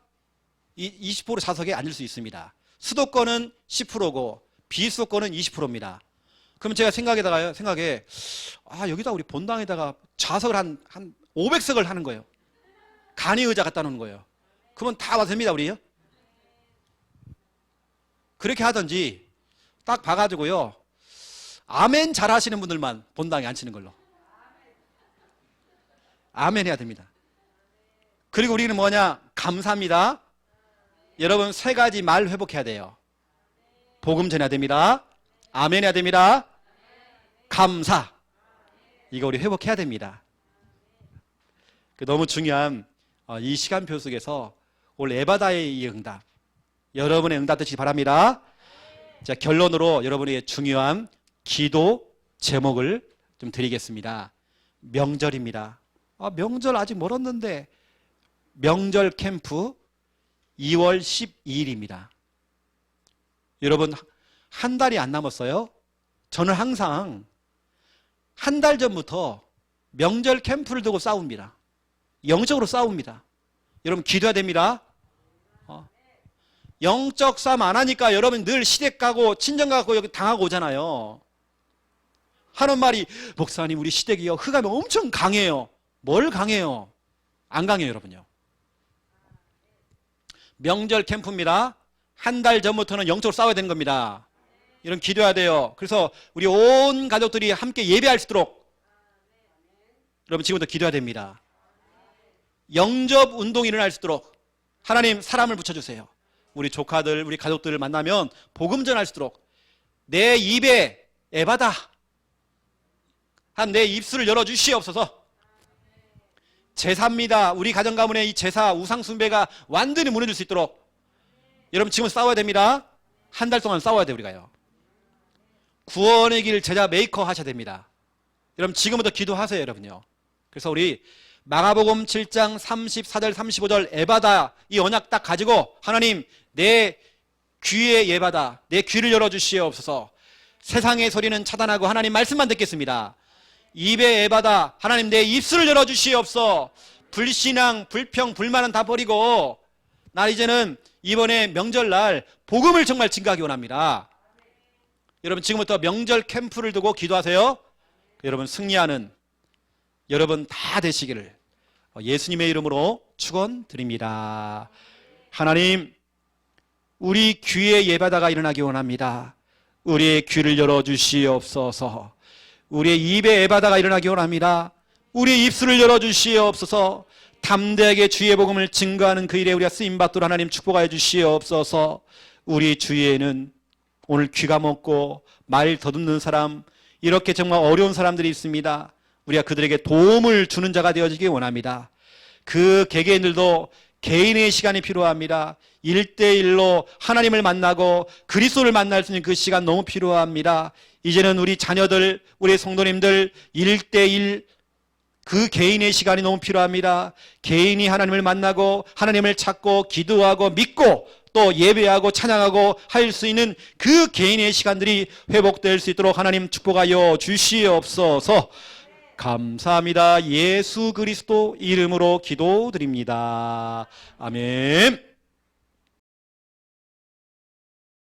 좌석에 앉을 수 있습니다. 수도권은 10%고 비수도권은 20%입니다. 그럼 제가 생각에 여기다 우리 본당에다가 좌석을 한 500석을 하는 거예요. 간이 의자 갖다 놓는 거예요. 그러면 다 와도 됩니다, 우리요. 그렇게 하든지 딱 봐가지고요, 아멘 잘 하시는 분들만 본당에 앉히는 걸로. 아멘 해야 됩니다. 그리고 우리는 뭐냐? 감사합니다. 여러분 세 가지 말 회복해야 돼요. 복음 전해야 됩니다. 아멘 해야 됩니다. 감사. 이거 우리 회복해야 됩니다. 너무 중요한 이 시간표 속에서 오늘 에바다의 이 응답, 여러분의 응답 되시기 바랍니다. 자, 결론으로 여러분에게 중요한 기도 제목을 좀 드리겠습니다. 명절입니다. 명절 아직 멀었는데, 명절 캠프 2월 12일입니다. 여러분 한 달이 안 남았어요. 저는 항상 한 달 전부터 명절 캠프를 두고 싸웁니다. 영적으로 싸웁니다. 여러분 기도해야 됩니다. 영적 싸움 안 하니까 여러분 늘 시댁 가고 친정 가고 여기 당하고 오잖아요. 하는 말이 목사님 우리 시댁이요 흑암이 엄청 강해요. 뭘 강해요? 안 강해요 여러분요. 명절 캠프입니다. 한 달 전부터는 영적으로 싸워야 되는 겁니다. 이런 기도해야 돼요. 그래서 우리 온 가족들이 함께 예배할 수 있도록 여러분 지금부터 기도해야 됩니다. 영접 운동이 일어날 수 있도록 하나님 사람을 붙여주세요. 우리 조카들 우리 가족들을 만나면 복음 전할 수 있도록 내 입에 에바다 한 내 입술을 열어주시옵소서. 제사입니다. 우리 가정 가문의 이 제사 우상 숭배가 완전히 무너질 수 있도록 여러분 지금 싸워야 됩니다. 한 달 동안 싸워야 돼요 우리가요. 구원의 길 제자 메이커 하셔야 됩니다. 여러분 지금부터 기도하세요 여러분요. 그래서 우리 마가복음 7장 34절 35절 에바다 이 언약 딱 가지고 하나님 내 귀에 예바다 내 귀를 열어주시옵소서. 세상의 소리는 차단하고 하나님 말씀만 듣겠습니다. 입에 에바다 하나님 내 입술을 열어주시옵소서. 불신앙 불평 불만은 다 버리고 나 이제는 이번에 명절날 복음을 정말 증거하기 원합니다. 여러분 지금부터 명절 캠프를 두고 기도하세요. 여러분 승리하는 여러분 다 되시기를 예수님의 이름으로 축원드립니다. 하나님 우리 귀에 예바다가 일어나기 원합니다. 우리의 귀를 열어주시옵소서. 우리의 입에 예바다가 일어나기 원합니다. 우리의 입술을 열어주시옵소서. 담대하게 주의 복음을 증거하는 그 일에 우리가 쓰임받도록 하나님 축복하여 주시옵소서. 우리 주위에는 오늘 귀가 먹고 말 더듬는 사람 이렇게 정말 어려운 사람들이 있습니다. 우리가 그들에게 도움을 주는 자가 되어지기 원합니다. 그 개개인들도 개인의 시간이 필요합니다. 1대1로 하나님을 만나고 그리스도를 만날 수 있는 그 시간 너무 필요합니다. 이제는 우리 자녀들, 우리 성도님들 1대1 그 개인의 시간이 너무 필요합니다. 개인이 하나님을 만나고 하나님을 찾고 기도하고 믿고 또 예배하고 찬양하고 할 수 있는 그 개인의 시간들이 회복될 수 있도록 하나님 축복하여 주시옵소서. 감사합니다. 예수 그리스도 이름으로 기도드립니다. 아멘.